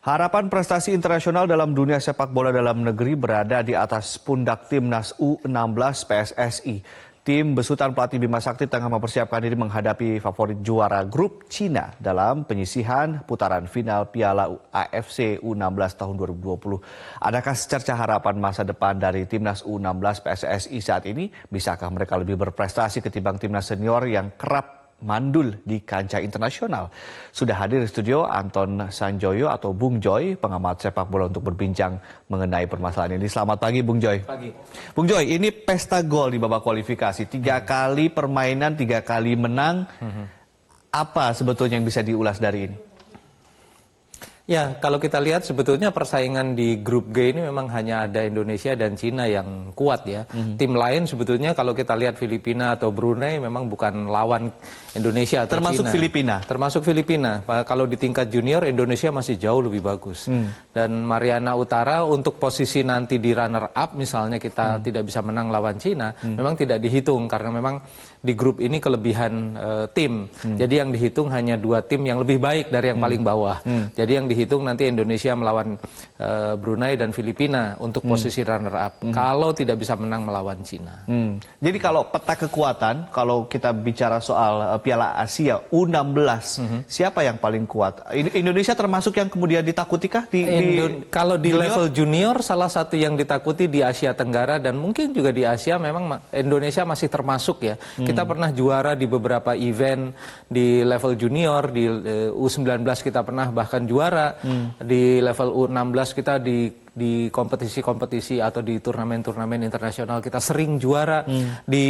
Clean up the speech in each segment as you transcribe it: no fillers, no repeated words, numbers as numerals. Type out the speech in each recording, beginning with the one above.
Harapan prestasi internasional dalam dunia sepak bola dalam negeri berada di atas pundak timnas U16 PSSI. Tim besutan pelatih Bima Sakti tengah mempersiapkan diri menghadapi favorit juara grup Cina dalam penyisihan putaran final Piala AFC U16 tahun 2020. Adakah secerca harapan masa depan dari timnas U16 PSSI saat ini? Bisakah mereka lebih berprestasi ketimbang timnas senior yang kerap mandul di kancah internasional? Sudah hadir di studio Anton Sanjoyo atau Bung Joy, pengamat sepak bola untuk berbincang mengenai permasalahan ini. Selamat pagi Bung Joy. Pagi. Bung Joy, ini pesta gol di babak kualifikasi. 3 kali permainan, 3 kali menang. Apa sebetulnya yang bisa diulas dari ini? Ya, kalau kita lihat sebetulnya persaingan di grup G ini memang hanya ada Indonesia dan Cina yang kuat ya. Tim lain sebetulnya kalau kita lihat Filipina atau Brunei memang bukan lawan Indonesia atau termasuk Cina. Filipina? Termasuk Filipina. Kalau di tingkat junior Indonesia masih jauh lebih bagus. Dan Mariana Utara untuk posisi nanti di runner up misalnya kita tidak bisa menang lawan Cina, memang tidak dihitung karena memang di grup ini kelebihan tim. Jadi yang dihitung hanya 2 tim yang lebih baik dari yang paling bawah. Jadi yang dihitung nanti Indonesia melawan Brunei dan Filipina untuk posisi runner up. Kalau tidak bisa menang melawan Cina. Jadi kalau peta kekuatan, kalau kita bicara soal Piala Asia U16, siapa yang paling kuat? Indonesia termasuk yang kemudian ditakutikah? Kalau di level junior, salah satu yang ditakuti di Asia Tenggara dan mungkin juga di Asia memang Indonesia masih termasuk ya. Kita pernah juara di beberapa event di level junior, di U19 kita pernah bahkan juara, di level U16 kita di kompetisi-kompetisi atau di turnamen-turnamen internasional kita sering juara. Di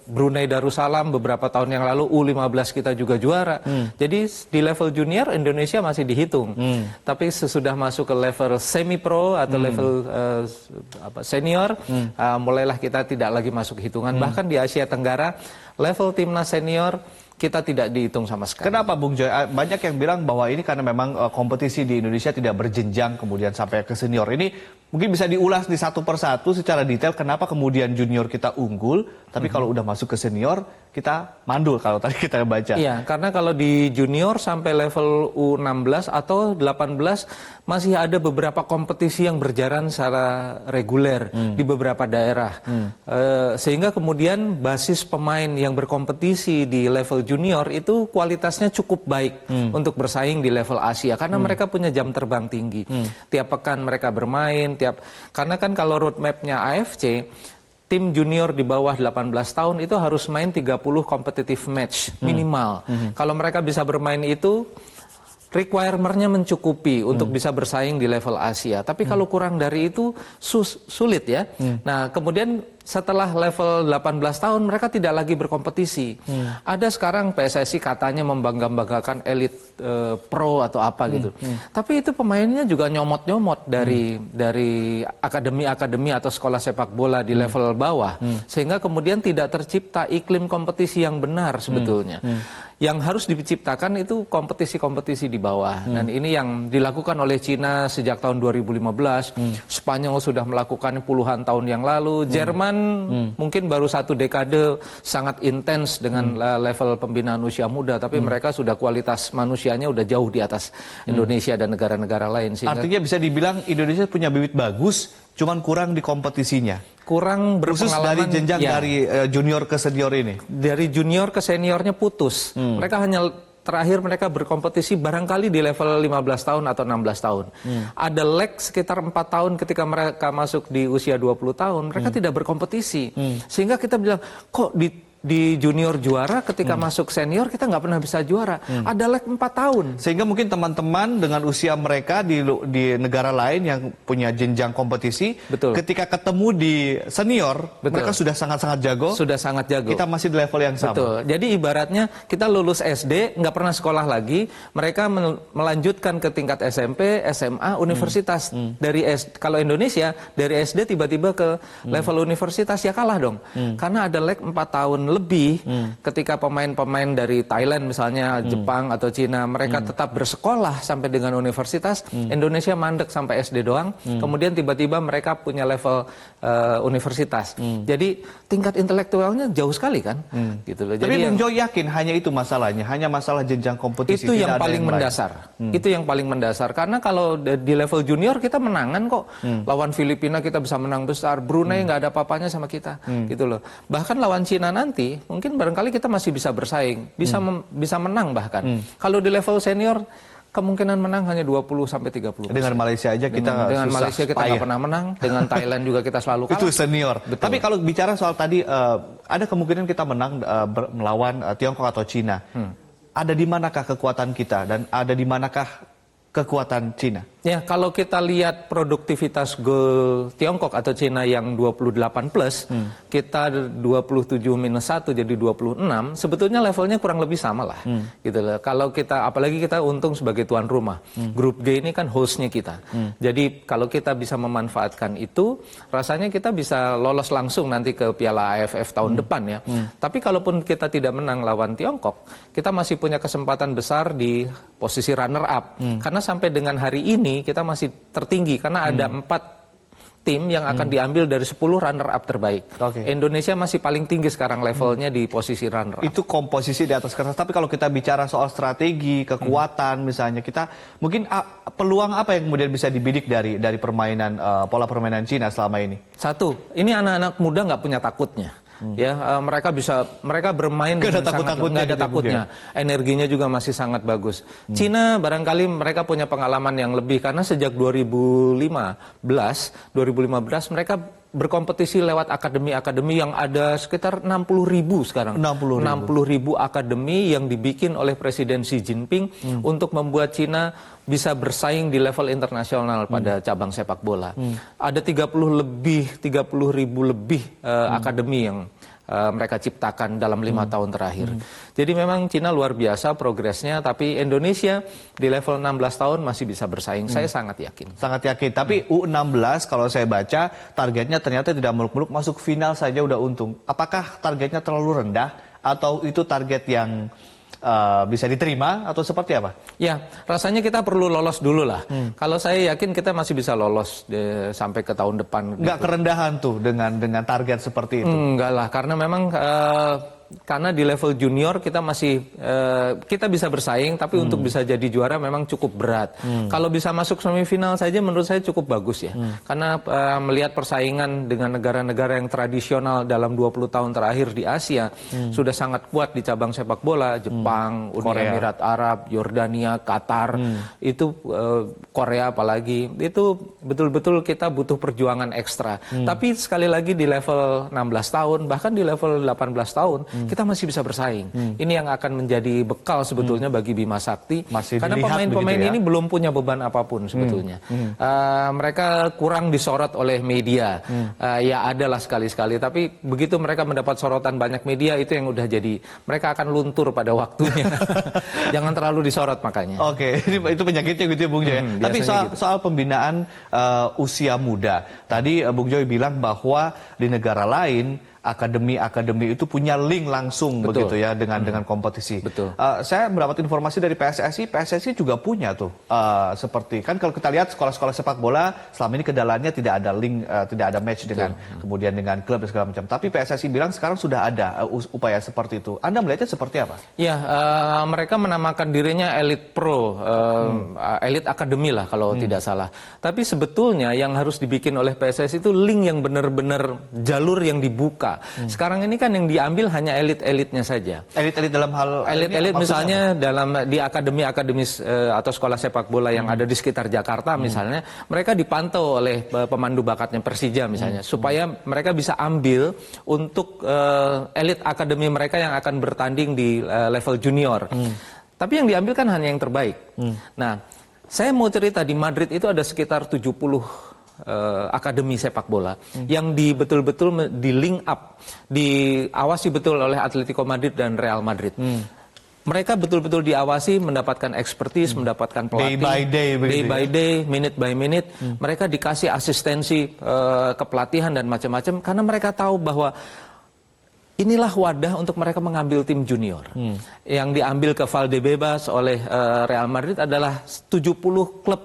Brunei Darussalam beberapa tahun yang lalu U15 kita juga juara. Jadi di level junior Indonesia masih dihitung. Tapi sesudah masuk ke level semi-pro atau level senior, mulailah kita tidak lagi masuk hitungan. Bahkan di Asia Tenggara level timnas senior kita tidak dihitung sama sekali. Kenapa Bung Joy? Banyak yang bilang bahwa ini karena memang kompetisi di Indonesia tidak berjenjang kemudian sampai ke senior. Ini mungkin bisa diulas di satu persatu secara detail kenapa kemudian junior kita unggul, tapi kalau udah masuk ke senior kita mandul kalau tadi kita baca. Iya, karena kalau di junior sampai level U16 atau 18 masih ada beberapa kompetisi yang berjalan secara reguler di beberapa daerah. Sehingga kemudian basis pemain yang berkompetisi di level junior itu kualitasnya cukup baik untuk bersaing di level Asia karena mereka punya jam terbang tinggi. Tiap pekan mereka bermain, karena kan kalau roadmapnya AFC tim junior di bawah 18 tahun itu harus main 30 competitive match minimal. Kalau mereka bisa bermain itu requirement-nya mencukupi untuk bisa bersaing di level Asia. Tapi kalau kurang dari itu sulit ya. Nah, kemudian setelah level 18 tahun mereka tidak lagi berkompetisi. Ada sekarang PSSI katanya membangga-banggakan elit pro atau apa gitu. Tapi itu pemainnya juga nyomot-nyomot dari akademi-akademi atau sekolah sepak bola di level bawah. Sehingga kemudian tidak tercipta iklim kompetisi yang benar sebetulnya. Yang harus diciptakan itu kompetisi-kompetisi di bawah. Dan ini yang dilakukan oleh Cina sejak tahun 2015. Spanyol sudah melakukan puluhan tahun yang lalu. Jerman mungkin baru 1 dekade sangat intens dengan level pembinaan usia muda. Tapi mereka sudah kualitas manusianya udah jauh di atas Indonesia dan negara-negara lain. Artinya bisa dibilang Indonesia punya bibit bagus, cuman kurang di kompetisinya. Kurang berpengalaman. Khusus dari jenjang dari junior ke senior ini? Dari junior ke seniornya putus. Mereka hanya terakhir mereka berkompetisi barangkali di level 15 tahun atau 16 tahun. Ada lag sekitar 4 tahun ketika mereka masuk di usia 20 tahun. Mereka tidak berkompetisi. Sehingga kita bilang, kok di junior juara, ketika masuk senior kita nggak pernah bisa juara. Ada lag 4 tahun. Sehingga mungkin teman-teman dengan usia mereka di negara lain yang punya jenjang kompetisi, ketika ketemu di senior, mereka sudah sangat-sangat jago. Sudah sangat jago. Kita masih di level yang sama. Betul. Jadi ibaratnya kita lulus SD, nggak pernah sekolah lagi, mereka melanjutkan ke tingkat SMP, SMA, universitas. Kalau Indonesia, dari SD tiba-tiba ke level universitas, ya kalah dong. Karena ada lag 4 tahun lebih ketika pemain-pemain dari Thailand misalnya, Jepang atau Cina, mereka tetap bersekolah sampai dengan universitas, Indonesia mandek sampai SD doang, kemudian tiba-tiba mereka punya level universitas. Jadi tingkat intelektualnya jauh sekali kan, gitu loh. Tapi Jadi Bung Joy yakin hanya itu masalahnya, hanya masalah jenjang kompetisi. itu tidak yang ada paling lain. mendasar. Itu yang paling mendasar. Karena kalau di level junior kita menangan kok. Lawan Filipina kita bisa menang besar. Brunei nggak ada apa-apanya sama kita, gitu loh. Bahkan lawan Cina nanti, mungkin barangkali kita masih bisa bersaing, bisa menang bahkan. Kalau di level senior, kemungkinan menang hanya 20-30%. Dengan Malaysia aja kita dengan susah, Malaysia kita payah. nggak pernah menang, dengan Thailand juga kita selalu kalah. Itu senior. Betul. Tapi kalau bicara soal tadi, ada kemungkinan kita menang melawan Tiongkok atau Cina. Ada di manakah kekuatan kita dan ada di manakah kekuatan Cina? Ya, kalau kita lihat produktivitas gol Tiongkok atau Cina yang 28 plus, kita 27-1 jadi 26, sebetulnya levelnya kurang lebih sama lah. Gitu loh. Kalau kita, apalagi kita untung sebagai tuan rumah. Grup G ini kan hostnya kita. Jadi kalau kita bisa memanfaatkan itu, rasanya kita bisa lolos langsung nanti ke Piala AFF tahun depan ya. Tapi kalaupun kita tidak menang lawan Tiongkok, kita masih punya kesempatan besar di posisi runner up. Karena sampai dengan hari ini kita masih tertinggi karena ada 4 tim yang akan diambil dari 10 runner up terbaik. Indonesia masih paling tinggi sekarang levelnya di posisi runner up. Itu komposisi di atas kertas. Tapi kalau kita bicara soal strategi, kekuatan misalnya, kita mungkin peluang apa yang kemudian bisa dibidik dari permainan pola permainan Cina selama ini? Satu, ini anak-anak muda nggak punya takutnya. Ya, mereka bermain Nggak ada dengan takut-takutnya nggak ada gitu, takutnya. Energinya juga masih sangat bagus. Cina barangkali mereka punya pengalaman yang lebih karena sejak 2015 mereka berkompetisi lewat akademi-akademi yang ada sekitar 60.000 sekarang. 60.000 akademi yang dibikin oleh Presiden Xi Jinping untuk membuat Cina bisa bersaing di level internasional pada cabang sepak bola. Ada 30.000 lebih akademi yang mereka ciptakan dalam 5 tahun terakhir. Jadi memang Cina luar biasa progresnya, tapi Indonesia di level 16 tahun masih bisa bersaing. Saya sangat yakin. Sangat yakin. Tapi U16 kalau saya baca targetnya ternyata tidak muluk-muluk, masuk final saja udah untung. Apakah targetnya terlalu rendah atau itu target yang bisa diterima atau seperti apa? Ya, rasanya kita perlu lolos dulu lah. Kalau saya yakin kita masih bisa lolos sampai ke tahun depan. Nggak kerendahan tuh dengan target seperti itu? Enggak lah, karena memang karena di level junior kita masih kita bisa bersaing, tapi untuk bisa jadi juara memang cukup berat. Kalau bisa masuk semifinal saja menurut saya cukup bagus ya. Karena melihat persaingan dengan negara-negara yang tradisional dalam 20 tahun terakhir di Asia sudah sangat kuat di cabang sepak bola, Jepang, Uni Emirat Arab, Yordania, Qatar, itu Korea apalagi, itu betul-betul kita butuh perjuangan ekstra. Tapi sekali lagi di level 16 tahun, bahkan di level 18 tahun, kita masih bisa bersaing. Ini yang akan menjadi bekal sebetulnya bagi Bima Sakti. Karena pemain-pemain ini belum punya beban apapun sebetulnya. Mereka kurang disorot oleh media. Ya adalah sekali-sekali. Tapi begitu mereka mendapat sorotan banyak media, itu yang udah jadi. Mereka akan luntur pada waktunya. Jangan terlalu disorot makanya. Oke, itu penyakitnya gitu ya Bung Joy. Tapi soal pembinaan usia muda. Tadi Bung Joy bilang bahwa di negara lain akademi-akademi itu punya link langsung begitu ya dengan kompetisi. Betul. Saya mendapat informasi dari PSSI juga punya tuh seperti kan kalau kita lihat sekolah-sekolah sepak bola selama ini kendalanya tidak ada link, tidak ada match dengan kemudian dengan klub dan segala macam. Tapi PSSI bilang sekarang sudah ada upaya seperti itu. Anda melihatnya seperti apa? Ya, mereka menamakan dirinya Elite Pro, Elite Academy lah kalau tidak salah. Tapi sebetulnya yang harus dibikin oleh PSSI itu link yang benar-benar jalur yang dibuka. Sekarang ini kan yang diambil hanya elit-elitnya saja. Elit-elit dalam hal elit-elit misalnya di akademi atau sekolah sepak bola yang ada di sekitar Jakarta misalnya, mereka dipantau oleh pemandu bakatnya Persija misalnya, supaya mereka bisa ambil untuk elit akademi mereka yang akan bertanding di level junior. Tapi yang diambil kan hanya yang terbaik. Nah, saya mau cerita di Madrid itu ada sekitar 70 akademi sepak bola yang betul-betul di link up, diawasi betul oleh Atletico Madrid dan Real Madrid. Mereka betul-betul diawasi, mendapatkan expertise, mendapatkan pelatih day by day, minute by minute. Mereka dikasih asistensi kepelatihan dan macam-macam karena mereka tahu bahwa inilah wadah untuk mereka mengambil tim junior. Yang diambil ke Valdebebas oleh Real Madrid adalah 70 klub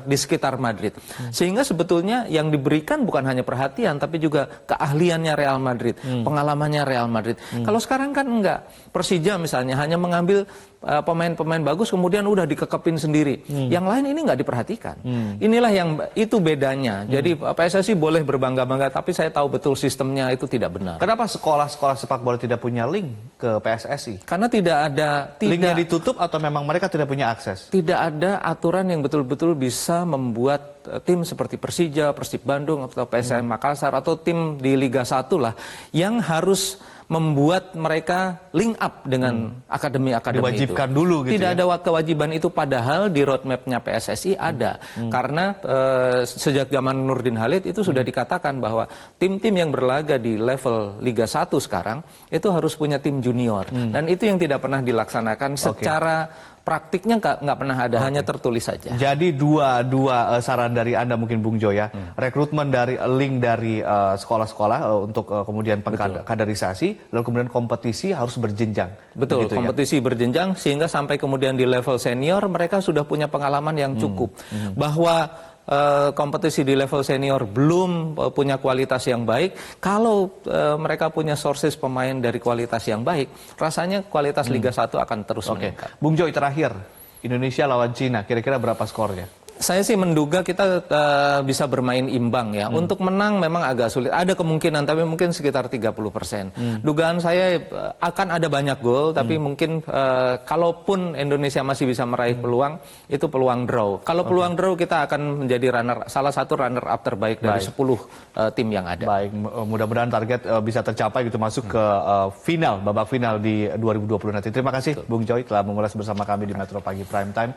di sekitar Madrid. Sehingga sebetulnya yang diberikan bukan hanya perhatian, tapi juga keahliannya Real Madrid, pengalamannya Real Madrid. Kalau sekarang kan enggak. Persija misalnya hanya mengambil pemain-pemain bagus, kemudian udah dikekepin sendiri. Yang lain ini nggak diperhatikan. Inilah yang itu bedanya. Jadi PSSI boleh berbangga-bangga, tapi saya tahu betul sistemnya itu tidak benar. Kenapa sekolah-sekolah sepak bola tidak punya link ke PSSI? Karena tidak ada, Linknya ditutup atau memang mereka tidak punya akses? tidak ada aturan yang betul-betul bisa membuat tim seperti Persija, Persib Bandung, atau PSM Makassar, atau tim di Liga 1 lah, yang harus membuat mereka link up dengan akademi-akademi itu. Diwajibkan dulu gitu. Tidak ada kewajiban itu, padahal di roadmap-nya PSSI ada. Karena sejak zaman Nurdin Halid itu sudah dikatakan bahwa tim-tim yang berlaga di level Liga 1 sekarang itu harus punya tim junior. Dan itu yang tidak pernah dilaksanakan secara praktiknya nggak pernah ada, hanya tertulis saja. Jadi dua saran dari Anda mungkin Bung Jo ya, rekrutmen dari link dari sekolah-sekolah untuk kemudian kaderisasi, lalu kemudian kompetisi harus berjenjang. Betul, begitu, kompetisi berjenjang sehingga sampai kemudian di level senior mereka sudah punya pengalaman yang cukup. Bahwa kompetisi di level senior belum punya kualitas yang baik, kalau mereka punya sources pemain dari kualitas yang baik, rasanya kualitas Liga 1 akan terus meningkat. Bung Joy, terakhir, Indonesia lawan Cina, kira-kira berapa skornya? Saya sih menduga kita bisa bermain imbang ya. Untuk menang memang agak sulit. Ada kemungkinan, tapi mungkin sekitar 30%. Dugaan saya akan ada banyak gol, tapi mungkin kalaupun Indonesia masih bisa meraih peluang, itu peluang draw. Kalau peluang draw, kita akan menjadi salah satu runner-up terbaik dari 10 tim yang ada. Baik, mudah-mudahan target bisa tercapai gitu, masuk ke babak final di 2020 nanti. Terima kasih Bung Joy telah mengulas bersama kami di Metro Pagi Prime Time.